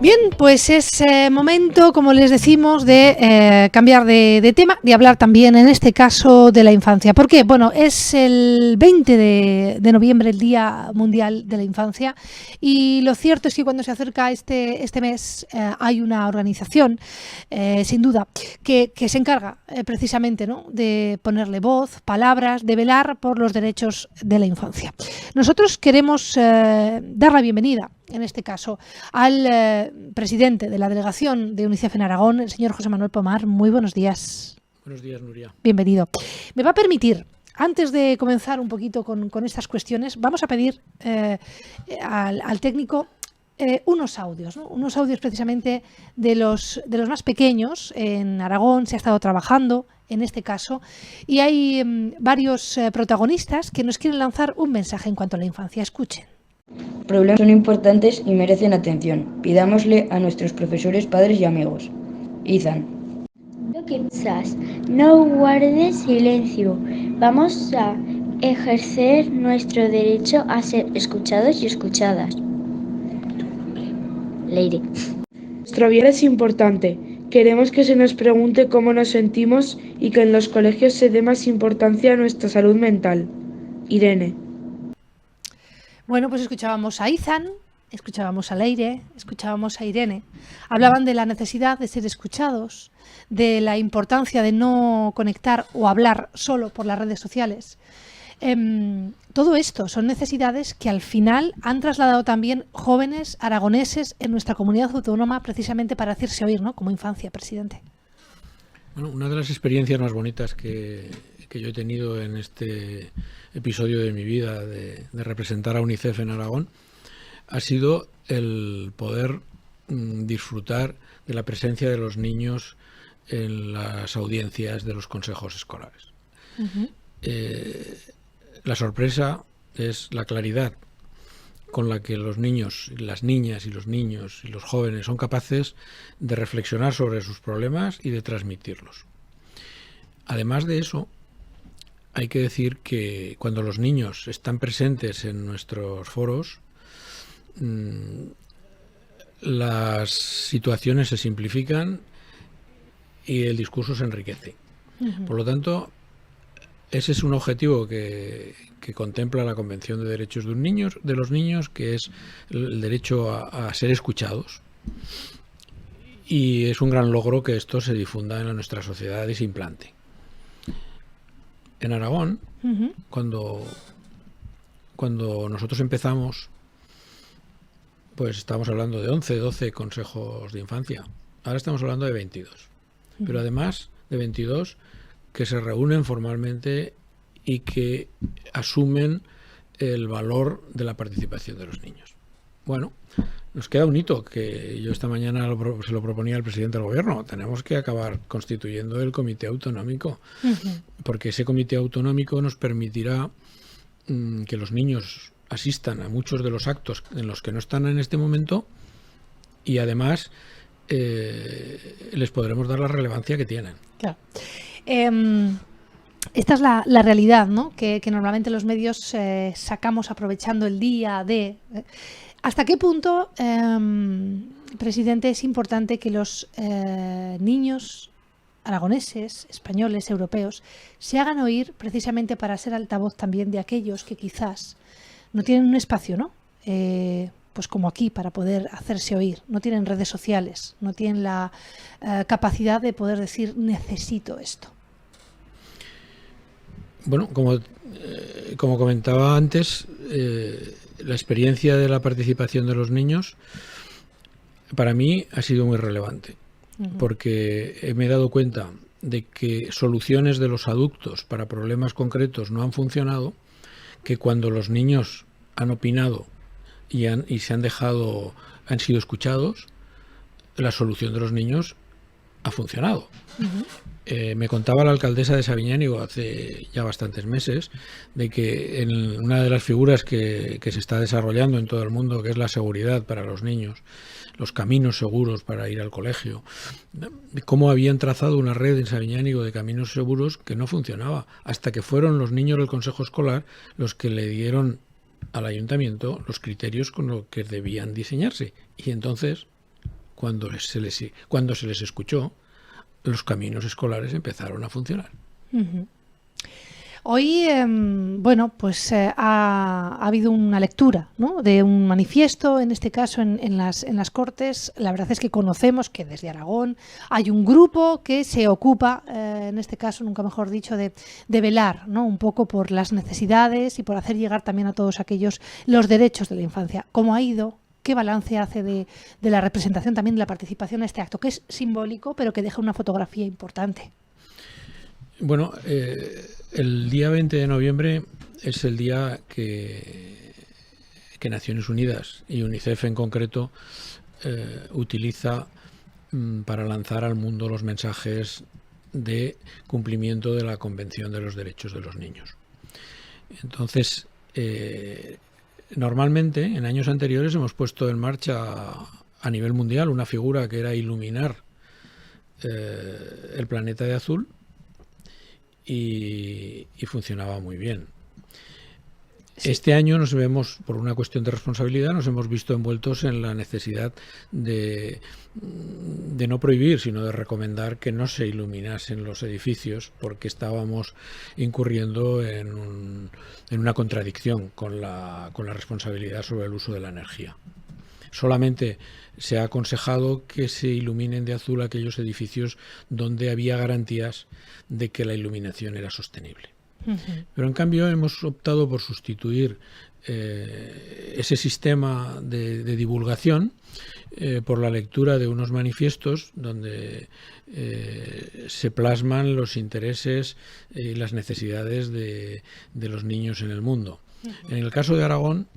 Bien, pues es momento, como les decimos, de cambiar de tema, de hablar también en este caso de la infancia. ¿Por qué? Bueno, es el 20 de noviembre, el Día Mundial de la Infancia, y lo cierto es que cuando se acerca este mes hay una organización, sin duda, que se encarga precisamente, ¿no?, de ponerle voz, palabras, de velar por los derechos de la infancia. Nosotros queremos dar la bienvenida, en este caso, al presidente de la delegación de UNICEF en Aragón, el señor José Manuel Pomar. Muy buenos días. Buenos días, Nuria. Bienvenido. Me va a permitir, antes de comenzar un poquito con estas cuestiones, vamos a pedir al técnico unos audios, ¿no? Unos audios precisamente de los más pequeños. En Aragón se ha estado trabajando en este caso y hay varios protagonistas que nos quieren lanzar un mensaje en cuanto a la infancia. Escuchen. Problemas son importantes y merecen atención. Pidámosle a nuestros profesores, padres y amigos. Ethan. Lo que piensas, no guardes silencio. Vamos a ejercer nuestro derecho a ser escuchados y escuchadas. Leire. Nuestra vida es importante. Queremos que se nos pregunte cómo nos sentimos y que en los colegios se dé más importancia a nuestra salud mental. Irene. Bueno, pues escuchábamos a Ethan, escuchábamos a Leire, escuchábamos a Irene. Hablaban de la necesidad de ser escuchados, de la importancia de no conectar o hablar solo por las redes sociales. Todo esto son necesidades que al final han trasladado también jóvenes aragoneses en nuestra comunidad autónoma precisamente para hacerse oír, ¿no?, como infancia, presidente. Bueno, una de las experiencias más bonitas que yo he tenido en este episodio de mi vida de representar a UNICEF en Aragón ha sido el poder disfrutar de la presencia de los niños en las audiencias de los consejos escolares. Uh-huh. La sorpresa es la claridad con la que los niños, las niñas y los niños y los jóvenes son capaces de reflexionar sobre sus problemas y de transmitirlos. Además de eso, hay que decir que cuando los niños están presentes en nuestros foros, las situaciones se simplifican y el discurso se enriquece. Uh-huh. Por lo tanto, ese es un objetivo que contempla la Convención de Derechos de los Niños, que es el derecho a ser escuchados. Y es un gran logro que esto se difunda en nuestra sociedad y se implante. En Aragón, uh-huh, cuando nosotros empezamos, pues estábamos hablando de 11, 12 consejos de infancia. Ahora estamos hablando de 22. Uh-huh. Pero además de 22 que se reúnen formalmente y que asumen el valor de la participación de los niños. Bueno, nos queda un hito que yo esta mañana se lo proponía al presidente del gobierno. Tenemos que acabar constituyendo el comité autonómico, uh-huh, porque ese comité autonómico nos permitirá que los niños asistan a muchos de los actos en los que no están en este momento y además les podremos dar la relevancia que tienen. Claro. Esta es la realidad, ¿no?, que normalmente los medios sacamos aprovechando el día de... ¿Hasta qué punto, presidente, es importante que los niños aragoneses, españoles, europeos, se hagan oír precisamente para ser altavoz también de aquellos que quizás no tienen un espacio, ¿no?, pues como aquí, para poder hacerse oír, no tienen redes sociales, no tienen la capacidad de poder decir necesito esto? Bueno, como comentaba antes, la experiencia de la participación de los niños para mí ha sido muy relevante, uh-huh, porque me he dado cuenta de que soluciones de los adultos para problemas concretos no han funcionado, que cuando los niños han opinado y han sido escuchados, la solución de los niños ha funcionado. Uh-huh. Me contaba la alcaldesa de Sabiñánigo hace ya bastantes meses de que en una de las figuras que se está desarrollando en todo el mundo, que es la seguridad para los niños, los caminos seguros para ir al colegio, cómo habían trazado una red en Sabiñánigo de caminos seguros que no funcionaba, hasta que fueron los niños del consejo escolar los que le dieron al ayuntamiento los criterios con los que debían diseñarse. Y entonces cuando se les escuchó, los caminos escolares empezaron a funcionar. Uh-huh. Hoy, pues ha habido una lectura, ¿no?, de un manifiesto, en este caso en las Cortes. La verdad es que conocemos que desde Aragón hay un grupo que se ocupa, en este caso, nunca mejor dicho, de velar, ¿no?, un poco por las necesidades y por hacer llegar también a todos aquellos los derechos de la infancia. ¿Cómo ha ido? ¿Qué balance hace de la representación, también de la participación en este acto, que es simbólico, pero que deja una fotografía importante? Bueno, el día 20 de noviembre es el día que Naciones Unidas y UNICEF en concreto utiliza para lanzar al mundo los mensajes de cumplimiento de la Convención de los Derechos de los Niños. Entonces, normalmente en años anteriores hemos puesto en marcha a nivel mundial una figura que era iluminar el planeta de azul, y funcionaba muy bien. Sí. Este año nos vemos, por una cuestión de responsabilidad, nos hemos visto envueltos en la necesidad de no prohibir, sino de recomendar que no se iluminasen los edificios, porque estábamos incurriendo en una contradicción con la responsabilidad sobre el uso de la energía. Solamente se ha aconsejado que se iluminen de azul aquellos edificios donde había garantías de que la iluminación era sostenible. Uh-huh. Pero en cambio hemos optado por sustituir ese sistema de divulgación por la lectura de unos manifiestos donde se plasman los intereses y las necesidades de los niños en el mundo. Uh-huh. En el caso de Aragón,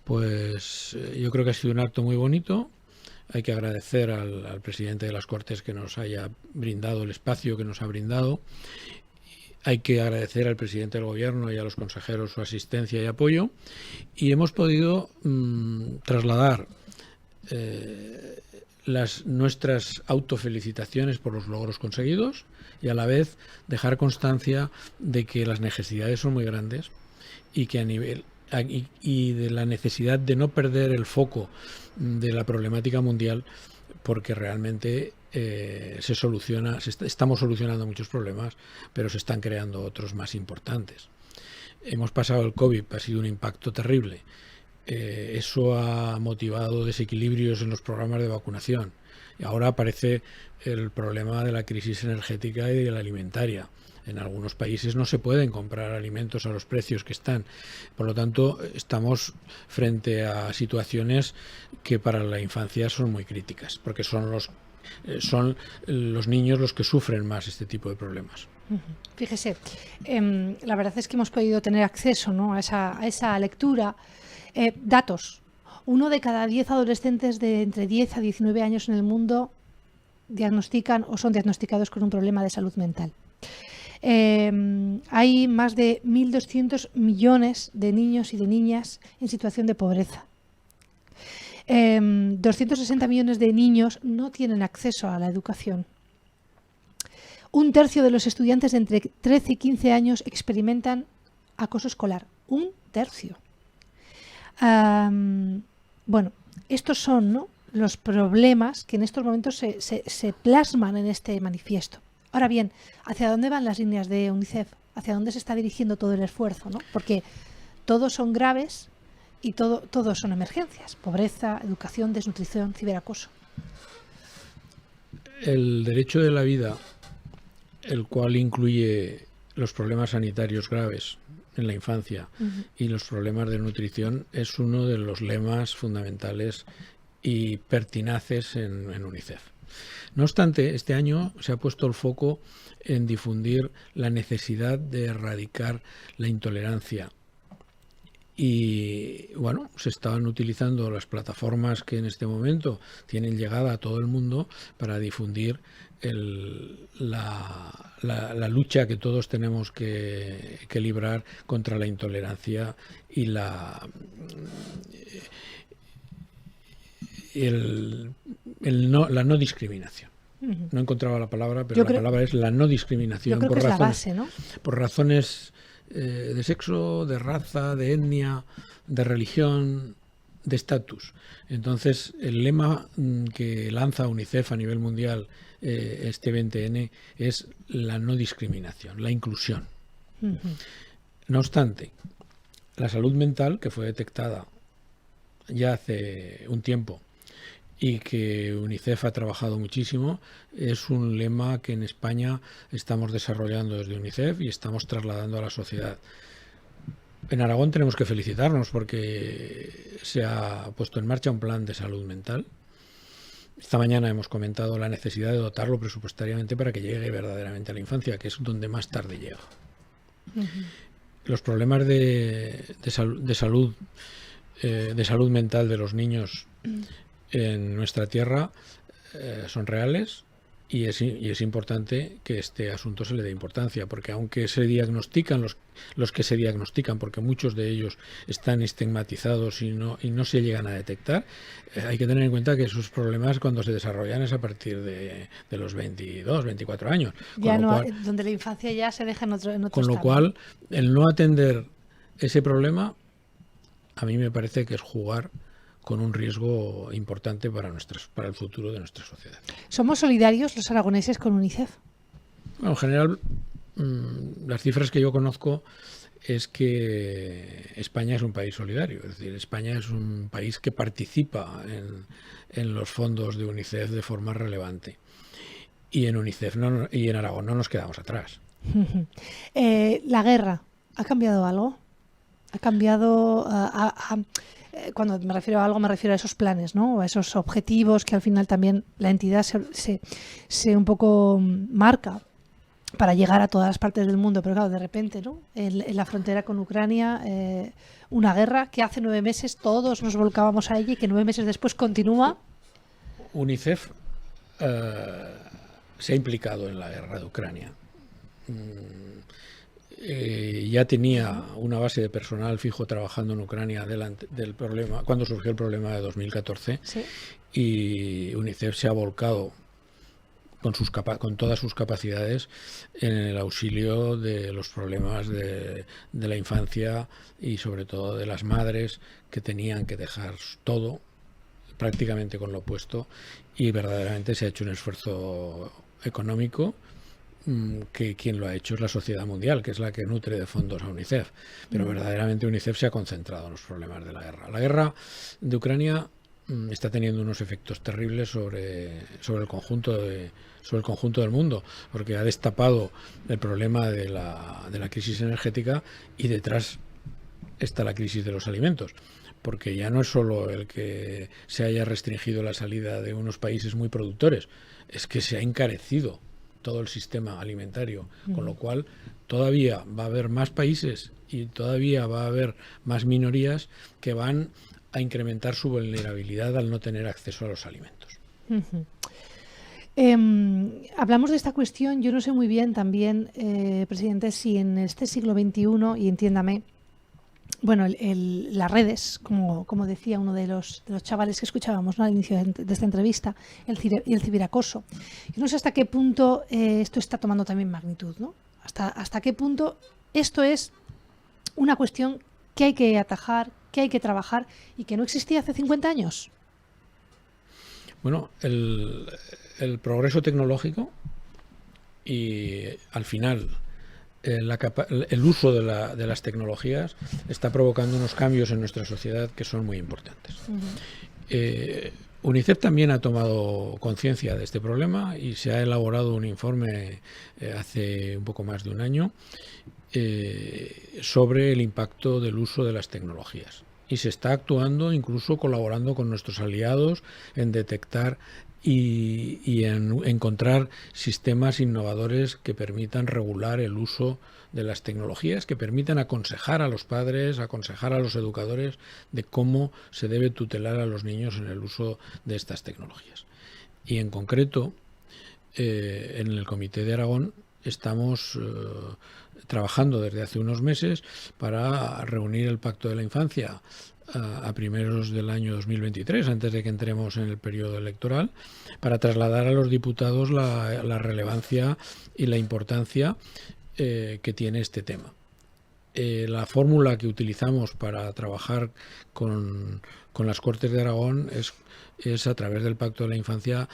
pues yo creo que ha sido un acto muy bonito. Hay que agradecer al presidente de las Cortes que nos haya brindado el espacio que nos ha brindado. Hay que agradecer al presidente del Gobierno y a los consejeros su asistencia y apoyo. Y hemos podido trasladar nuestras autofelicitaciones por los logros conseguidos y a la vez dejar constancia de que las necesidades son muy grandes y que y de la necesidad de no perder el foco de la problemática mundial, porque realmente estamos solucionando muchos problemas, pero se están creando otros más importantes. Hemos pasado el COVID, ha sido un impacto terrible. Eso ha motivado desequilibrios en los programas de vacunación. Y ahora aparece el problema de la crisis energética y de la alimentaria. En algunos países no se pueden comprar alimentos a los precios que están. Por lo tanto, estamos frente a situaciones que para la infancia son muy críticas, porque son los niños los que sufren más este tipo de problemas. Fíjese, la verdad es que hemos podido tener acceso, ¿no?, a esa lectura. Datos. 1 de cada 10 adolescentes de entre 10 a 19 años en el mundo diagnostican o son diagnosticados con un problema de salud mental. Hay más de 1.200 millones de niños y de niñas en situación de pobreza. 260 millones de niños no tienen acceso a la educación. 1/3 de los estudiantes de entre 13 y 15 años experimentan acoso escolar. 1/3. Bueno, estos son, ¿no?, los problemas que en estos momentos se plasman en este manifiesto. Ahora bien, ¿hacia dónde van las líneas de UNICEF? ¿Hacia dónde se está dirigiendo todo el esfuerzo, ¿no? Porque todos son graves y todos son emergencias. Pobreza, educación, desnutrición, ciberacoso. El derecho de la vida, el cual incluye los problemas sanitarios graves en la infancia y los problemas de nutrición, es uno de los lemas fundamentales y pertinaces en UNICEF. No obstante, este año se ha puesto el foco en difundir la necesidad de erradicar la intolerancia. Y bueno, se estaban utilizando las plataformas que en este momento tienen llegada a todo el mundo para difundir la lucha que todos tenemos que librar contra la intolerancia y la no discriminación. No encontraba la palabra, pero la palabra es la no discriminación. Yo creo que es la base, ¿no? Por razones de sexo, de raza, de etnia, de religión, de estatus. Entonces, el lema que lanza UNICEF a nivel mundial este 20N es la no discriminación, la inclusión. No obstante, la salud mental, que fue detectada ya hace un tiempo y que UNICEF ha trabajado muchísimo, es un lema que en España estamos desarrollando desde UNICEF y estamos trasladando a la sociedad. En Aragón tenemos que felicitarnos porque se ha puesto en marcha un plan de salud mental. Esta mañana hemos comentado la necesidad de dotarlo presupuestariamente para que llegue verdaderamente a la infancia, que es donde más tarde llega. Los problemas de salud mental de los niños en nuestra tierra son reales y es importante que este asunto se le dé importancia, porque aunque se diagnostican los que se diagnostican, porque muchos de ellos están estigmatizados y no se llegan a detectar, hay que tener en cuenta que esos problemas cuando se desarrollan es a partir de los 22, 24 años. Ya no, donde la infancia ya se deja en otro con lo estado. Cual, el no atender ese problema a mí me parece que es jugar con un riesgo importante para el futuro de nuestra sociedad. ¿Somos solidarios los aragoneses con UNICEF? Bueno, en general, las cifras que yo conozco es que España es un país solidario. Es decir, España es un país que participa en los fondos de UNICEF de forma relevante. Y en UNICEF y en Aragón no nos quedamos atrás. ¿La guerra ha cambiado algo? ¿Ha cambiado cuando me refiero a algo, me refiero a esos planes, ¿no? A esos objetivos que al final también la entidad se un poco marca para llegar a todas las partes del mundo, pero claro, de repente, ¿no? En la frontera con Ucrania, una guerra que hace 9 meses todos nos volcábamos a ella y que 9 meses después continúa. UNICEF se ha implicado en la guerra de Ucrania. Ya tenía una base de personal fijo trabajando en Ucrania del problema, cuando surgió el problema de 2014, Sí. Y UNICEF se ha volcado con todas sus capacidades en el auxilio de los problemas de la infancia y sobre todo de las madres que tenían que dejar todo prácticamente con lo opuesto, y verdaderamente se ha hecho un esfuerzo económico que quien lo ha hecho es la sociedad mundial, que es la que nutre de fondos a UNICEF, pero verdaderamente UNICEF se ha concentrado en los problemas de la guerra. La guerra de Ucrania está teniendo unos efectos terribles sobre el conjunto del mundo, porque ha destapado el problema de la crisis energética, y detrás está la crisis de los alimentos, porque ya no es solo el que se haya restringido la salida de unos países muy productores, es que se ha encarecido todo el sistema alimentario, con lo cual todavía va a haber más países y todavía va a haber más minorías que van a incrementar su vulnerabilidad al no tener acceso a los alimentos. Hablamos de esta cuestión, yo no sé muy bien también, presidente, si en este siglo XXI, y entiéndame, bueno, las redes, como decía uno de los chavales que escuchábamos, ¿no?, al inicio de esta entrevista, el ciberacoso. Yo no sé hasta qué punto esto está tomando también magnitud, ¿no? Hasta qué punto esto es una cuestión que hay que atajar, que hay que trabajar y que no existía hace 50 años. Bueno, el progreso tecnológico y al final el uso de las tecnologías está provocando unos cambios en nuestra sociedad que son muy importantes. UNICEF también ha tomado conciencia de este problema y se ha elaborado un informe hace un poco más de un año sobre el impacto del uso de las tecnologías. Y se está actuando, incluso colaborando con nuestros aliados en detectar y en encontrar sistemas innovadores que permitan regular el uso de las tecnologías, que permitan aconsejar a los padres, aconsejar a los educadores de cómo se debe tutelar a los niños en el uso de estas tecnologías. Y en concreto, en el Comité de Aragón estamos trabajando desde hace unos meses para reunir el Pacto de la Infancia a primeros del año 2023, antes de que entremos en el periodo electoral, para trasladar a los diputados la relevancia y la importancia que tiene este tema. la fórmula que utilizamos para trabajar con las Cortes de Aragón es a través del Pacto de la Infancia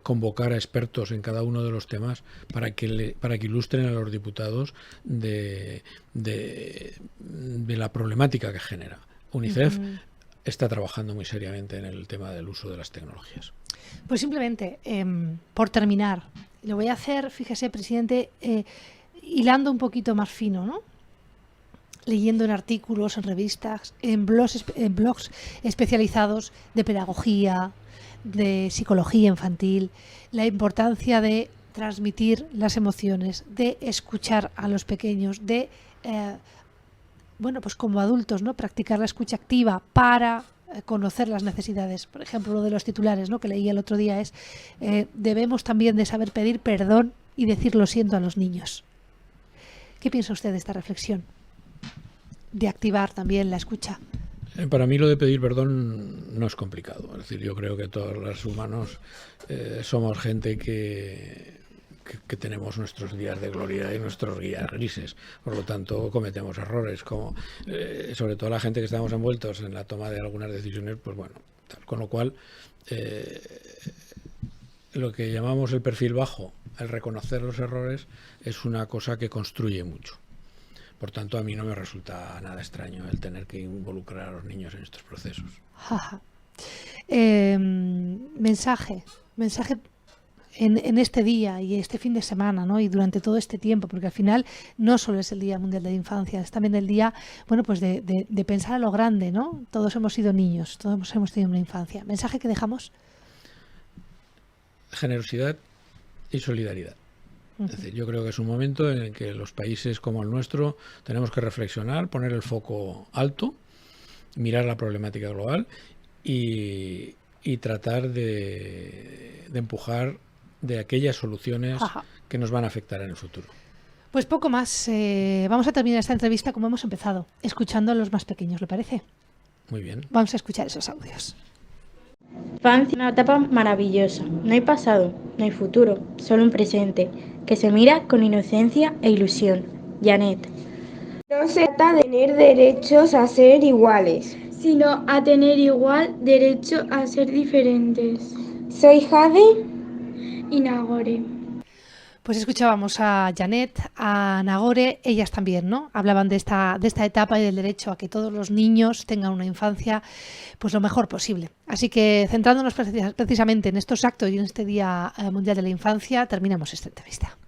convocar a expertos en cada uno de los temas para que ilustren a los diputados de la problemática que genera. UNICEF está trabajando muy seriamente en el tema del uso de las tecnologías. Pues simplemente, por terminar, lo voy a hacer, fíjese, presidente, hilando un poquito más fino, ¿no? Leyendo en artículos, en revistas, en blogs especializados de pedagogía, de psicología infantil, la importancia de transmitir las emociones, de escuchar a los pequeños, de, pues como adultos, ¿no? Practicar la escucha activa para conocer las necesidades. Por ejemplo, uno de los titulares, ¿no?, que leí el otro día es debemos también de saber pedir perdón y decir lo siento a los niños. ¿Qué piensa usted de esta reflexión? De activar también la escucha. Para mí lo de pedir perdón no es complicado. Es decir, yo creo que todos los humanos somos gente que tenemos nuestros días de gloria y nuestros días grises. Por lo tanto, cometemos errores, como sobre todo la gente que estamos envueltos en la toma de algunas decisiones, pues bueno, tal. Con lo cual, lo que llamamos el perfil bajo, el reconocer los errores, es una cosa que construye mucho. Por tanto, a mí no me resulta nada extraño el tener que involucrar a los niños en estos procesos. Mensaje en este día y este fin de semana, ¿no? Y durante todo este tiempo, porque al final no solo es el Día Mundial de la Infancia, es también el día, pues de pensar a lo grande, ¿no? Todos hemos sido niños, todos hemos tenido una infancia. ¿Mensaje que dejamos? Generosidad y solidaridad. Es decir, yo creo que es un momento en el que los países como el nuestro tenemos que reflexionar, poner el foco alto, mirar la problemática global y tratar de empujar de aquellas soluciones que nos van a afectar en el futuro. Pues poco más. Vamos a terminar esta entrevista como hemos empezado, escuchando a los más pequeños, ¿le parece? Muy bien. Vamos a escuchar esos audios. Infancia, una etapa maravillosa. No hay pasado, no hay futuro, solo un presente que se mira con inocencia e ilusión. Janet. No se trata de tener derechos a ser iguales, sino a tener igual derecho a ser diferentes. Soy Jade y Nagore. Pues escuchábamos a Janet, a Nagore, ellas también, ¿no? Hablaban de esta etapa y del derecho a que todos los niños tengan una infancia pues lo mejor posible. Así que centrándonos precisamente en estos actos y en este Día Mundial de la Infancia, terminamos esta entrevista.